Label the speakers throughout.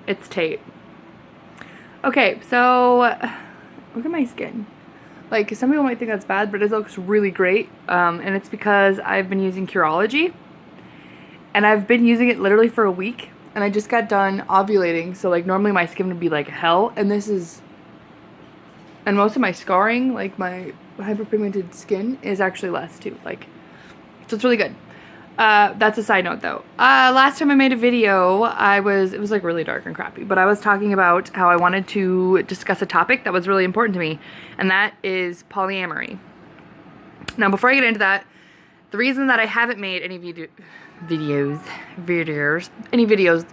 Speaker 1: It's Tate. Okay, so look at my skin. Like, some people might think that's bad, but it looks really great. And it's because I've been using Curology. And I've been using it literally for a week. And I just got done ovulating. So, like, normally my skin would be like hell. And this is... And most of my scarring, like my hyperpigmented skin, is actually less too. Like, so it's really good. That's a side note though. Last time I made a video, it was like really dark and crappy, but I was talking about how I wanted to discuss a topic that was really important to me, and that is polyamory. Now, before I get into that, the reason that I haven't made any videos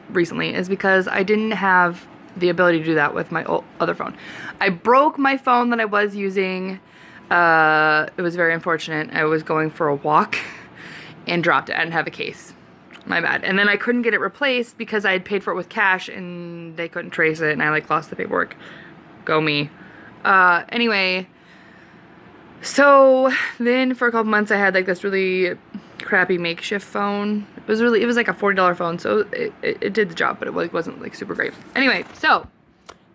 Speaker 1: recently is because I didn't have the ability to do that with my other phone. I broke my phone that I was using. It was very unfortunate. I was going for a walk and dropped it. I didn't have a case. My bad. And then I couldn't get it replaced because I had paid for it with cash and they couldn't trace it, and I like lost the paperwork. Go me. Anyway, so then for a couple months I had like this really crappy makeshift phone. It was like a $40 phone, so it did the job, but it wasn't like super great. Anyway, so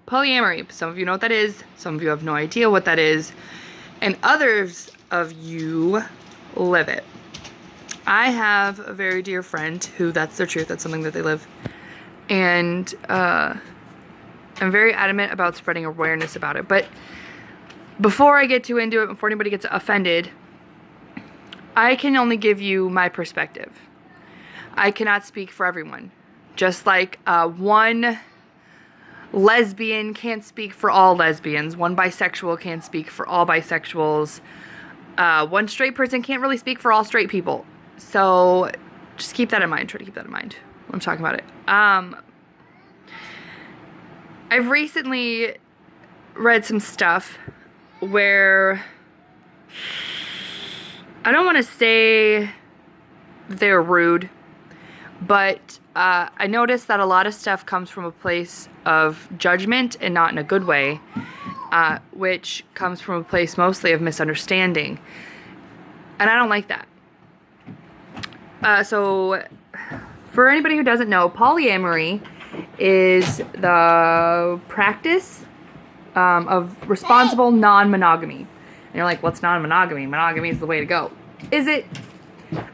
Speaker 1: polyamory. Some of you know what that is. Some of you have no idea what that is. And others of you live it. I have a very dear friend who that's their truth. That's something that they live. And I'm very adamant about spreading awareness about it. But before I get too into it, before anybody gets offended, I can only give you my perspective. I cannot speak for everyone. Just like one lesbian can't speak for all lesbians. One bisexual can't speak for all bisexuals. One straight person can't really speak for all straight people. So just keep that in mind. Try to keep that in mind when I'm talking about it. I've recently read some stuff where I don't want to say they're rude, but I noticed that a lot of stuff comes from a place of judgment and not in a good way, which comes from a place mostly of misunderstanding. And I don't like that. So, for anybody who doesn't know, polyamory is the practice of responsible non-monogamy. And you're like, what's non-monogamy? Monogamy is the way to go. Is it?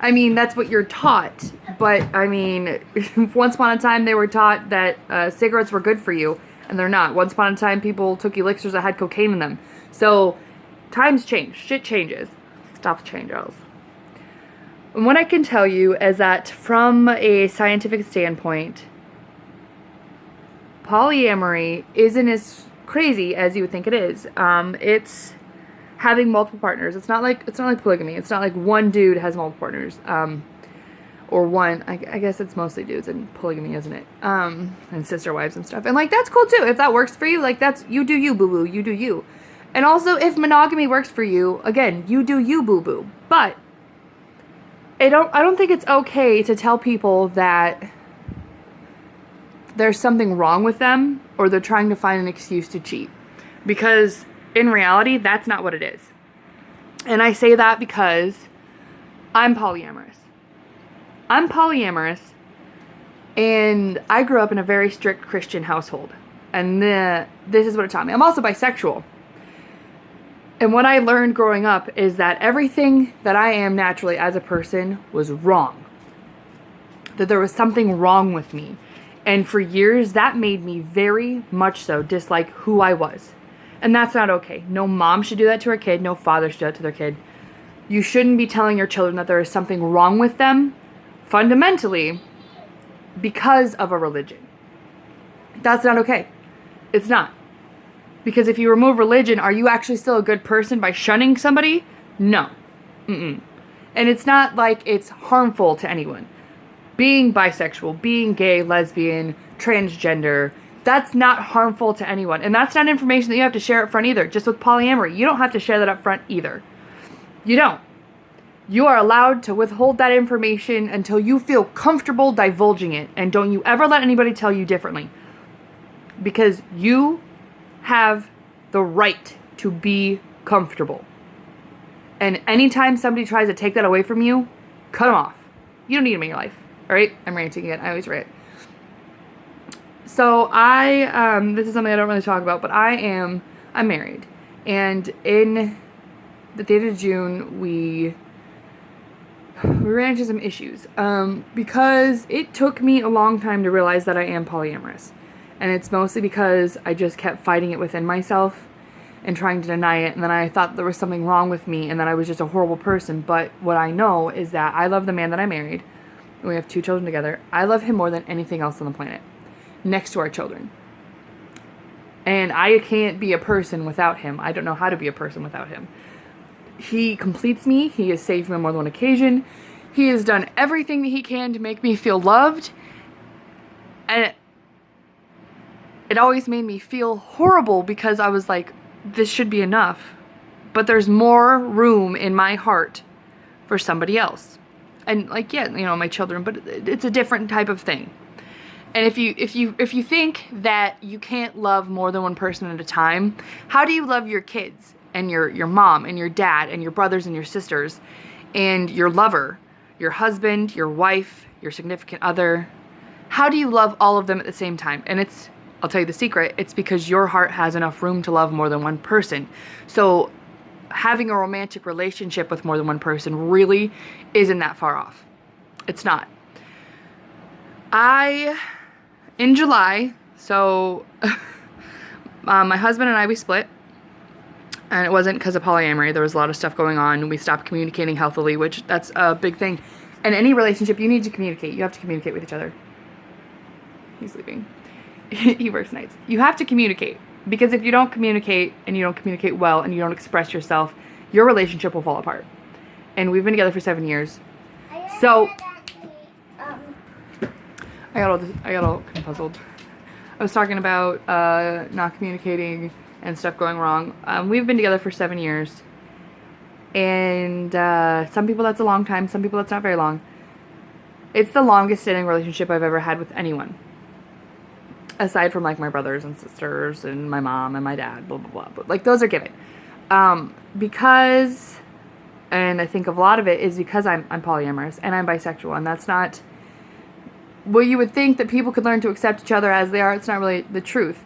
Speaker 1: I mean, that's what you're taught. But, I mean, once upon a time they were taught that cigarettes were good for you, and they're not. Once upon a time people took elixirs that had cocaine in them. So, times change. Shit changes. Stuff changes. And what I can tell you is that from a scientific standpoint, polyamory isn't as crazy as you would think it is. It's having multiple partners. It's not like polygamy. It's not like one dude has multiple partners. Or one, I guess it's mostly dudes in polygamy, isn't it? And sister wives and stuff. And like, that's cool too. If that works for you, like that's, you do you, boo-boo. You do you. And also, if monogamy works for you, again, you do you, boo-boo. But I don't think it's okay to tell people that there's something wrong with them or they're trying to find an excuse to cheat. Because in reality, that's not what it is. And I say that because I'm polyamorous. I'm polyamorous, and I grew up in a very strict Christian household. And this is what it taught me. I'm also bisexual. And what I learned growing up is that everything that I am naturally as a person was wrong. That there was something wrong with me. And for years, that made me very much so dislike who I was. And that's not okay. No mom should do that to her kid. No father should do that to their kid. You shouldn't be telling your children that there is something wrong with them, fundamentally, because of a religion. That's not okay. It's not. Because if you remove religion, are you actually still a good person by shunning somebody? No. And it's not like it's harmful to anyone. Being bisexual, being gay, lesbian, transgender, that's not harmful to anyone. And that's not information that you have to share up front either. Just with polyamory, you don't have to share that up front either. You don't. You are allowed to withhold that information until you feel comfortable divulging it. And don't you ever let anybody tell you differently. Because you have the right to be comfortable. And anytime somebody tries to take that away from you, cut them off. You don't need them in your life. Alright? I'm ranting again. I always rant. So this is something I don't really talk about, but I'm married. And in the date of June, we ran into some issues. Because it took me a long time to realize that I am polyamorous. And it's mostly because I just kept fighting it within myself and trying to deny it. And then I thought there was something wrong with me and that I was just a horrible person. But what I know is that I love the man that I married. And we have 2 children together. I love him more than anything else on the planet, next to our children. And I can't be a person without him. I don't know how to be a person without him. He completes me. He has saved me on more than one occasion. He has done everything that he can to make me feel loved. And it always made me feel horrible because I was like, this should be enough. But there's more room in my heart for somebody else. And like, yeah, you know, my children, but it's a different type of thing. And if you think that you can't love more than one person at a time, how do you love your kids and your mom and your dad and your brothers and your sisters and your lover, your husband, your wife, your significant other? How do you love all of them at the same time? And I'll tell you the secret, it's because your heart has enough room to love more than one person. So having a romantic relationship with more than one person really isn't that far off. It's not. In July, so my husband and I, we split. And it wasn't because of polyamory. There was a lot of stuff going on. We stopped communicating healthily, which that's a big thing. In any relationship, you need to communicate. You have to communicate with each other. He's sleeping. He works nights. You have to communicate. Because if you don't communicate, and you don't communicate well, and you don't express yourself, your relationship will fall apart. And we've been together for 7 years. So I got all confuzzled. I was talking about not communicating and stuff going wrong. We've been together for 7 years. And some people that's a long time, some people that's not very long. It's the longest standing relationship I've ever had with anyone. Aside from like my brothers and sisters and my mom and my dad, blah, blah, blah. But like those are given. Because, and I think a lot of it is because I'm polyamorous and I'm bisexual. And that's not, well, you would think that people could learn to accept each other as they are. It's not really the truth.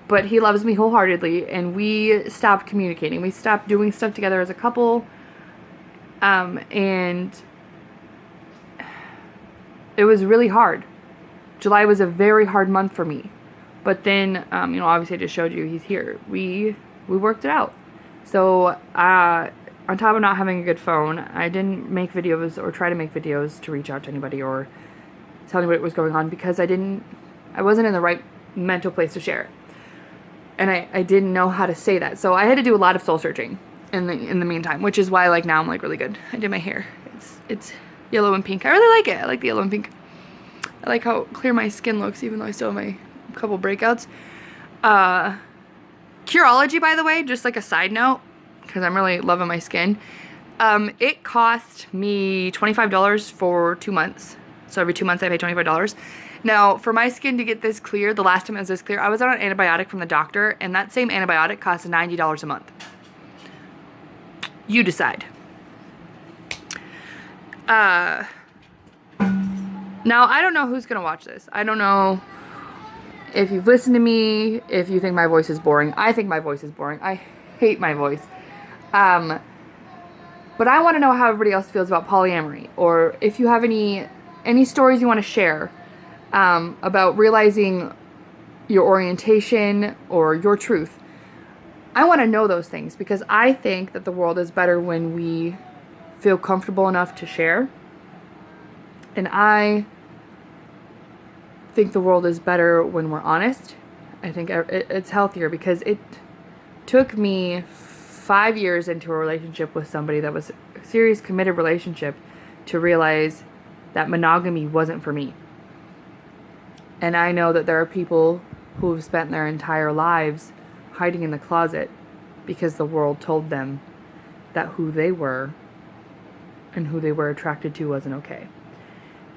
Speaker 1: But he loves me wholeheartedly, and we stopped communicating. We stopped doing stuff together as a couple, and it was really hard. July was a very hard month for me. But then, obviously I just showed you he's here. We worked it out. So, on top of not having a good phone, I didn't make videos or try to make videos to reach out to anybody or tell anybody what was going on because I wasn't in the right mental place to share it. And I didn't know how to say that. So I had to do a lot of soul searching in the meantime, which is why like now I'm like really good. I did my hair. It's yellow and pink. I really like it. I like the yellow and pink. I like how clear my skin looks, even though I still have my couple breakouts. Curology, by the way, just like a side note, because I'm really loving my skin. It cost me $25 for 2 months. So every 2 months I pay $25. Now, for my skin to get this clear, the last time it was this clear, I was on an antibiotic from the doctor, and that same antibiotic costs $90 a month. You decide. Now, I don't know who's going to watch this. I don't know if you've listened to me, if you think my voice is boring. I think my voice is boring. I hate my voice. But I want to know how everybody else feels about polyamory, or if you have any stories you want to share. About realizing your orientation or your truth. I want to know those things because I think that the world is better when we feel comfortable enough to share. And I think the world is better when we're honest. I think it's healthier because it took me 5 years into a relationship with somebody that was a serious, committed relationship to realize that monogamy wasn't for me. And I know that there are people who have spent their entire lives hiding in the closet because the world told them that who they were and who they were attracted to wasn't okay.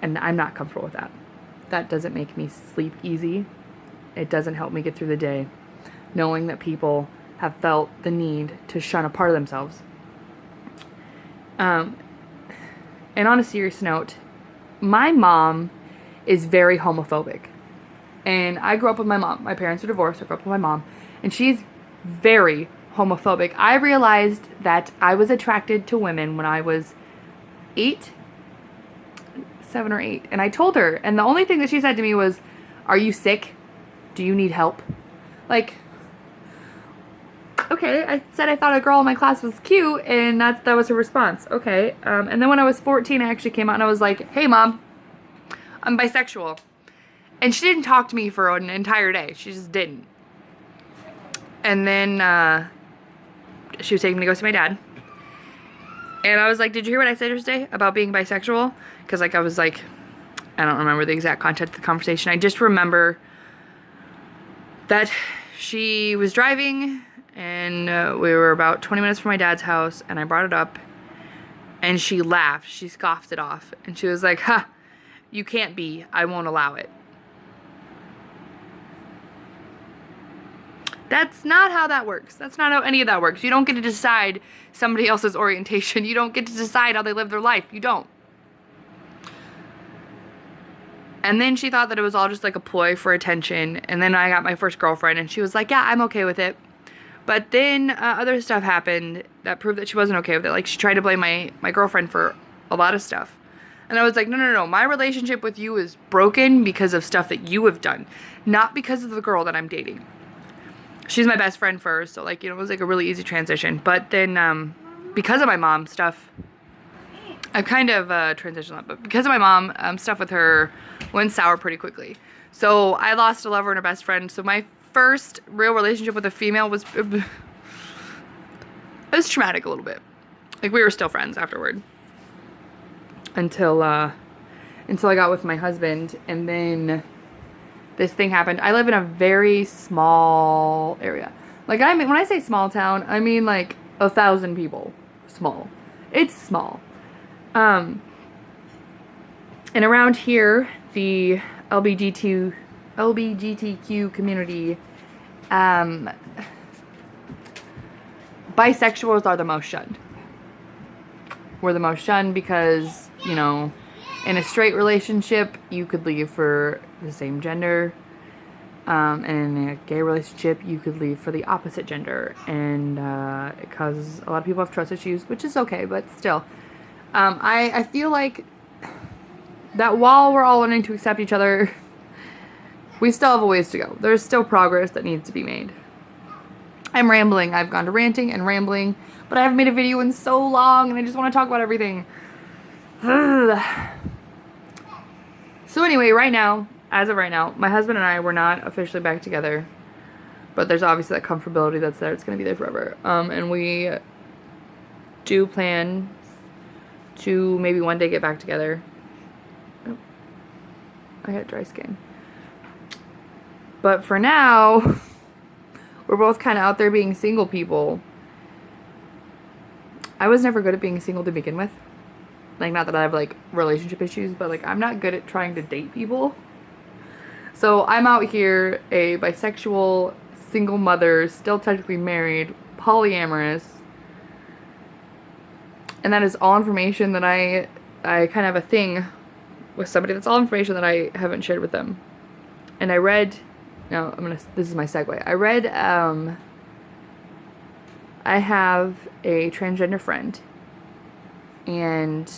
Speaker 1: And I'm not comfortable with that. That doesn't make me sleep easy. It doesn't help me get through the day, knowing that people have felt the need to shun a part of themselves. And on a serious note, my mom is very homophobic. And I grew up with my mom. My parents are divorced. I grew up with my mom. And she's very homophobic. I realized that I was attracted to women when I was 7 or 8. And I told her. And the only thing that she said to me was, "Are you sick? Do you need help?" Like, okay, I said I thought a girl in my class was cute, and that was her response. Okay. And then when I was 14, I actually came out and I was like, "Hey, Mom, I'm bisexual." And she didn't talk to me for an entire day. She just didn't. And then she was taking me to go see my dad. And I was like, "Did you hear what I said yesterday about being bisexual?" Because, like, I was like, I don't remember the exact content of the conversation. I just remember that she was driving, and we were about 20 minutes from my dad's house, and I brought it up, and she laughed. She scoffed it off. And she was like, "Ha, you can't be. I won't allow it." That's not how that works. That's not how any of that works. You don't get to decide somebody else's orientation. You don't get to decide how they live their life. You don't. And then she thought that it was all just like a ploy for attention. And then I got my first girlfriend, and she was like, "Yeah, I'm okay with it." But then other stuff happened that proved that she wasn't okay with it. Like, she tried to blame my girlfriend for a lot of stuff. And I was like, no. My relationship with you is broken because of stuff that you have done, not because of the girl that I'm dating. She's my best friend first, so, like, you know, it was like a really easy transition. But then because of my mom stuff, I kind of transitioned that. But because of my mom, stuff with her went sour pretty quickly. So I lost a lover and a best friend. So my first real relationship with a female was traumatic a little bit. Like, we were still friends afterward until I got with my husband, and then this thing happened. I live in a very small area. Like, I mean, when I say small town, I mean like 1,000 people. Small. It's small. And around here, the LGBTQ community, bisexuals are the most shunned. We're the most shunned because, you know, in a straight relationship, you could leave for the same gender. And in a gay relationship, you could leave for the opposite gender. And it causes a lot of people have trust issues, which is okay, but still. I feel like that while we're all learning to accept each other, we still have a ways to go. There's still progress that needs to be made. I'm rambling. I've gone to ranting and rambling, but I haven't made a video in so long, and I just want to talk about everything. So anyway, as of right now, my husband and I were not officially back together, but there's obviously that comfortability that's there. It's going to be there forever. And we do plan to maybe one day get back together. Oh, I got dry skin. But for now, we're both kind of out there being single people. I was never good at being single to begin with. Like, not that I have, like, relationship issues, but, like, I'm not good at trying to date people. So I'm out here, a bisexual, single mother, still technically married, polyamorous. And that is all information that I kind of have a thing with somebody. That's all information that I haven't shared with them. And I read, this is my segue. I read, I have a transgender friend. And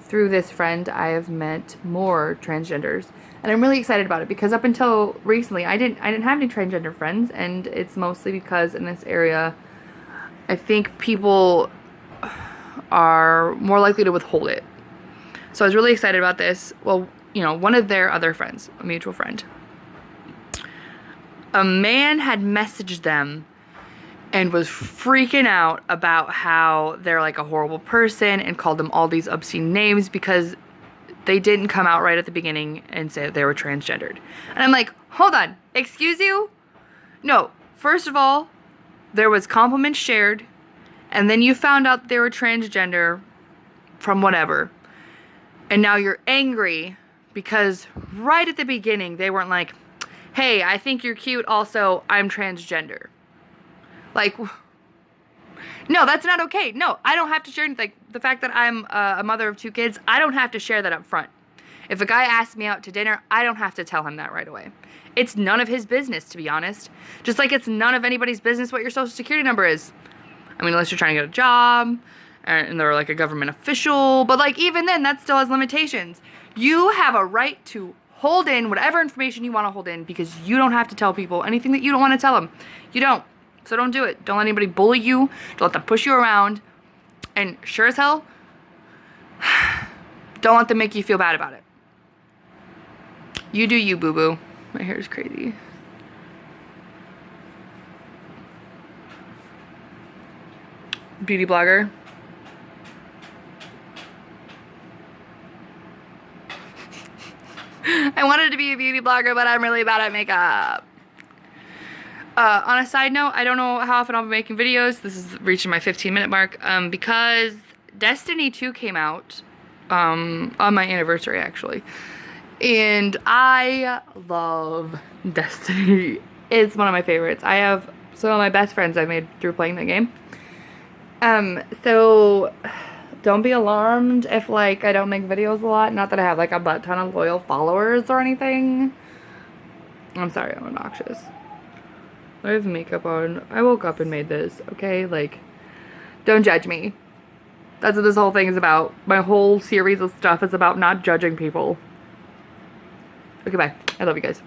Speaker 1: through this friend, I have met more transgenders, and I'm really excited about it because up until recently, I didn't have any transgender friends, and it's mostly because in this area, I think people are more likely to withhold it. So I was really excited about this. Well, you know, one of their other friends, a mutual friend, a man had messaged them and was freaking out about how they're like a horrible person and called them all these obscene names because they didn't come out right at the beginning and say that they were transgendered. And I'm like, hold on, excuse you? No, first of all, there was compliments shared, and then you found out they were transgender from whatever. And now you're angry because right at the beginning they weren't like, "Hey, I think you're cute, also, I'm transgender." Like, no, that's not okay. No, I don't have to share anything. Like, the fact that I'm a mother of 2 kids, I don't have to share that up front. If a guy asks me out to dinner, I don't have to tell him that right away. It's none of his business, to be honest. Just like it's none of anybody's business what your social security number is. I mean, unless you're trying to get a job and they're like a government official, but like even then, that still has limitations. You have a right to hold in whatever information you want to hold in because you don't have to tell people anything that you don't want to tell them. You don't. So don't do it. Don't let anybody bully you. Don't let them push you around. And sure as hell, don't let them make you feel bad about it. You do you, boo-boo. My hair is crazy. Beauty blogger. I wanted to be a beauty blogger, but I'm really bad at makeup. On a side note, I don't know how often I'll be making videos. This is reaching my 15-minute mark. Because Destiny 2 came out on my anniversary, actually. And I love Destiny. It's one of my favorites. I have some of my best friends I've made through playing the game. So don't be alarmed if like I don't make videos a lot. Not that I have like a butt ton of loyal followers or anything. I'm sorry, I'm obnoxious. I have makeup on. I woke up and made this, okay? Like, don't judge me. That's what this whole thing is about. My whole series of stuff is about not judging people. Okay, bye. I love you guys.